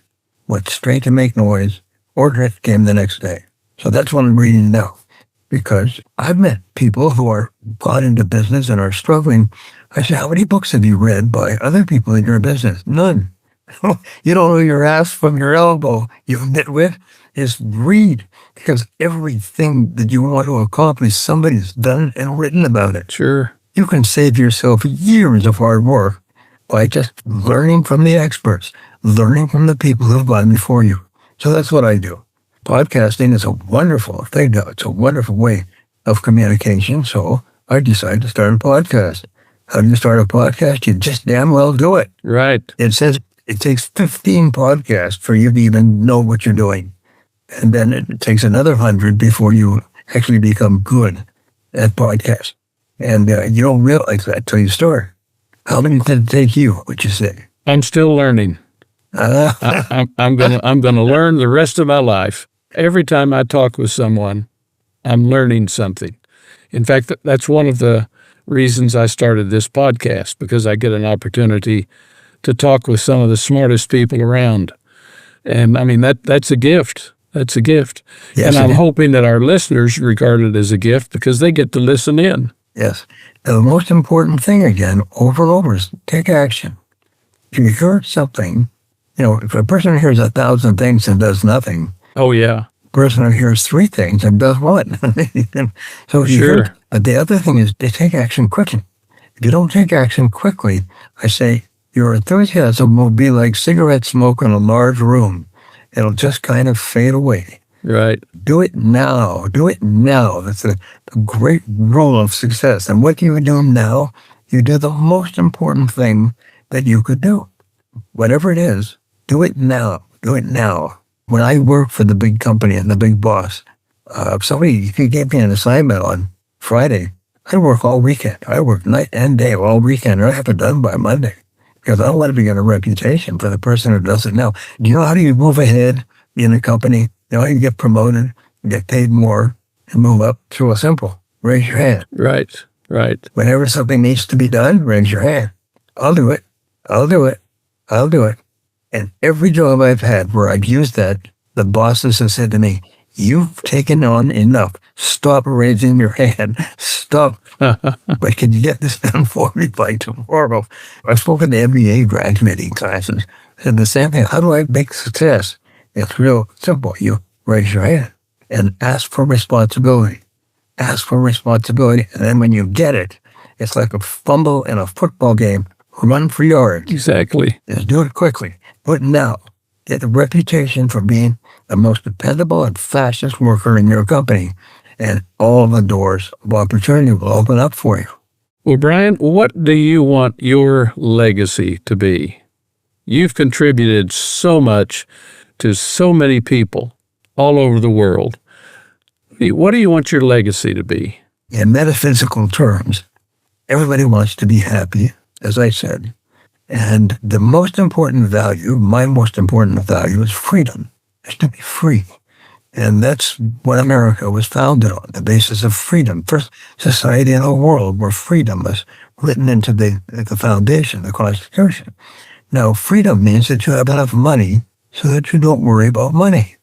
went straight to Make Noise, ordered it, came the next day. So that's what I'm reading now. Because I've met people who are got into business and are struggling. I say, how many books have you read by other people in your business? None. You don't know your ass from your elbow, you nitwit. Is read, because everything that you want to accomplish, somebody's done and written about it. Sure. You can save yourself years of hard work by just learning from the experts, learning from the people who've gone before you. So that's what I do. Podcasting is a wonderful thing. It's a wonderful way of communication. So I decided to start a podcast. How do you start a podcast? You just damn well do it. Right. It says it takes 15 podcasts for you to even know what you're doing. And then it takes another 100 before you actually become good at podcasts. And you don't realize that till you start. How many did it take you, would you say? I'm still learning. I'm gonna learn the rest of my life. Every time I talk with someone, I'm learning something. In fact, that's one of the reasons I started this podcast, because I get an opportunity to talk with some of the smartest people around. And I mean, that's a gift. That's a gift. Yes, and I'm hoping that our listeners regard it as a gift because they get to listen in. Yes. And the most important thing, again, over and over, is take action. If you hear something, if a person hears 1,000 things and does nothing, oh, yeah. A person who hears 3 things and does one. So sure. But the other thing is they take action quickly. If you don't take action quickly, I say your enthusiasm will be like cigarette smoke in a large room. It'll just kind of fade away. Right. Do it now. Do it now. That's a great rule of success. And what do you do now? You do the most important thing that you could do. Whatever it is, do it now. Do it now. When I worked for the big company and the big boss, if he gave me an assignment on Friday, I work all weekend. I work night and day all weekend. I have it done by Monday. Because I don't want to be getting a reputation for the person who does it now. Do you know how do you move ahead in a company? You know how you get promoted, get paid more, and move up? It's real simple. Raise your hand. Right. Whenever something needs to be done, raise your hand. I'll do it. And every job I've had where I've used that, the bosses have said to me, you've taken on enough. Stop raising your hand. Stop. But can you get this done for me by tomorrow? I spoke in the MBA graduating classes. And the same thing, how do I make success? It's real simple. You raise your hand and ask for responsibility. Ask for responsibility. And then when you get it, it's like a fumble in a football game. Run for yards. Exactly. Just do it quickly. Do it now. Get a reputation for being the most dependable and fastest worker in your company. And all the doors of opportunity will open up for you. Well, Brian, what do you want your legacy to be? You've contributed so much to so many people all over the world. What do you want your legacy to be? In metaphysical terms, everybody wants to be happy, as I said. And the most important value, my most important value, is freedom. It's to be free. And that's what America was founded on, the basis of freedom. First society in the world where freedom was written into the foundation, the Constitution. Now, freedom means that you have enough money so that you don't worry about money.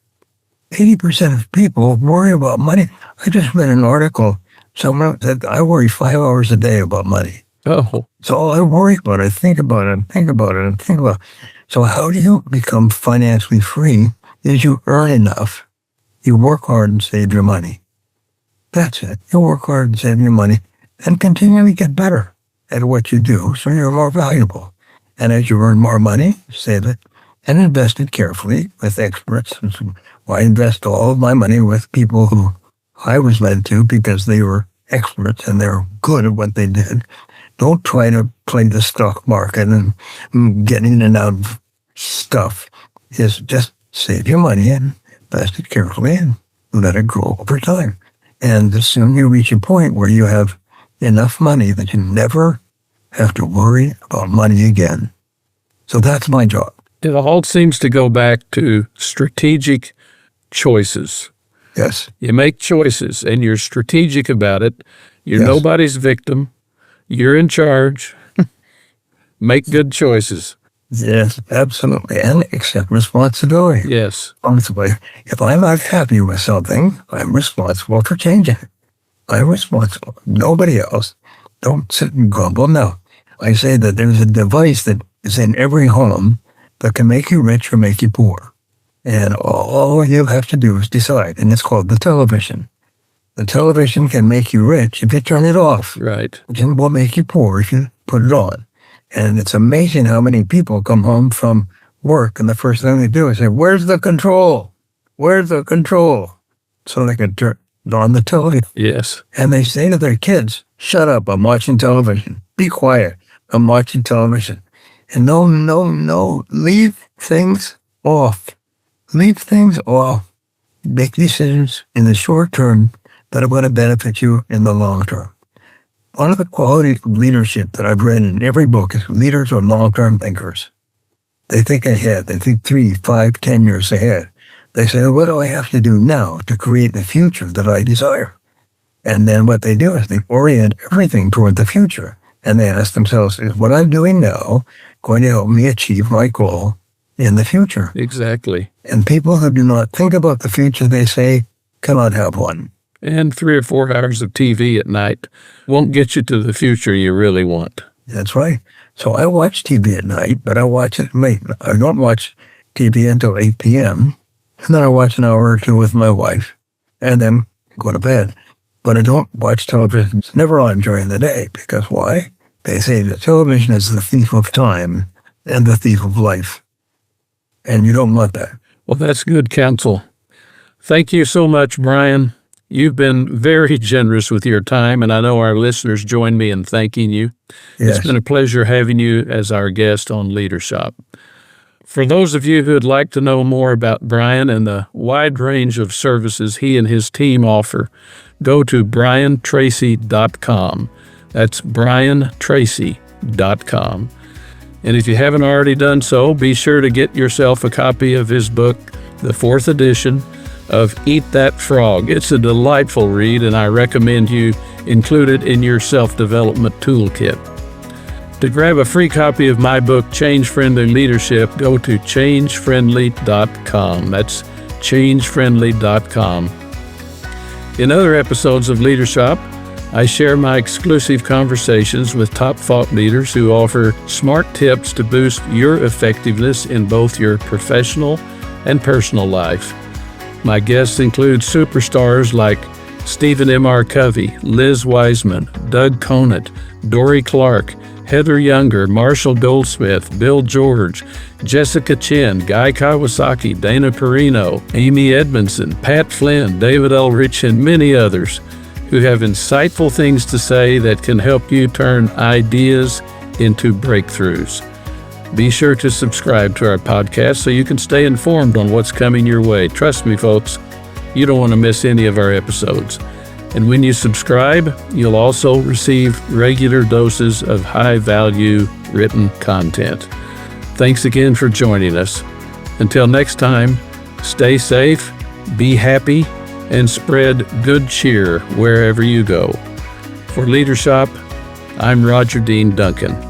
80% of people worry about money. I just read an article. Someone said, I worry 5 hours a day about money. Oh. So all I worry about, I think about it. So how do you become financially free? Is you earn enough. You work hard and save your money. That's it. You work hard and save your money and continually get better at what you do so you're more valuable. And as you earn more money, save it and invest it carefully with experts. I invest all of my money with people who I was led to because they were experts and they're good at what they did. Don't try to play the stock market and get in and out of stuff. Just save your money and invest it carefully and let it grow over time. And the soon you reach a point where you have enough money that you never have to worry about money again. So that's my job. It all seems to go back to strategic choices. Yes. You make choices and you're strategic about it. You're Yes. nobody's victim. You're in charge. Make good choices. Yes, absolutely. And accept responsibility. Yes. Responsibility. If I'm not happy with something, I'm responsible for changing it. I'm responsible. Nobody else. Don't sit and grumble. No. I say that there's a device that is in every home that can make you rich or make you poor. And all you have to do is decide. And it's called the television. The television can make you rich if you turn it off. Right. It will make you poor if you put it on. And it's amazing how many people come home from work and the first thing they do is say, "Where's the control? Where's the control?" So they can turn on the television. Yes. And they say to their kids, "Shut up, I'm watching television. Be quiet, I'm watching television." And no, leave things off. Leave things off. Make decisions in the short term that are going to benefit you in the long term. One of the qualities of leadership that I've read in every book is leaders are long-term thinkers. They think ahead. They think 3, 5, 10 years ahead. They say, what do I have to do now to create the future that I desire? And then what they do is they orient everything toward the future. And they ask themselves, is what I'm doing now going to help me achieve my goal in the future? Exactly. And people who do not think about the future, they say, cannot have one. And 3 or 4 hours of TV at night won't get you to the future you really want. That's right. So I watch TV at night, but I watch it late. I don't watch TV until 8 p.m., and then I watch an hour or two with my wife, and then go to bed. But I don't watch television. It's never on during the day, because why? They say that television is the thief of time and the thief of life. And you don't want that. Well, that's good counsel. Thank you so much, Brian. You've been very generous with your time, and I know our listeners join me in thanking you. Yes. It's been a pleasure having you as our guest on LeaderSHOP. For those of you who would like to know more about Brian and the wide range of services he and his team offer, go to briantracy.com. That's briantracy.com. And if you haven't already done so, be sure to get yourself a copy of his book, the 4th edition, of Eat That Frog. It's a delightful read, and I recommend you include it in your self-development toolkit. To grab a free copy of my book, Change Friendly Leadership, go to changefriendly.com. That's changefriendly.com. In other episodes of LeaderSHOP, I share my exclusive conversations with top thought leaders who offer smart tips to boost your effectiveness in both your professional and personal life. My guests include superstars like Stephen M.R. Covey, Liz Wiseman, Doug Conant, Dory Clark, Heather Younger, Marshall Goldsmith, Bill George, Jessica Chin, Guy Kawasaki, Dana Perino, Amy Edmondson, Pat Flynn, David Ulrich, and many others who have insightful things to say that can help you turn ideas into breakthroughs. Be sure to subscribe to our podcast so you can stay informed on what's coming your way. Trust me, folks, you don't want to miss any of our episodes. And when you subscribe, you'll also receive regular doses of high-value written content. Thanks again for joining us. Until next time, stay safe, be happy, and spread good cheer wherever you go. For LeaderSHOP, I'm Roger Dean Duncan.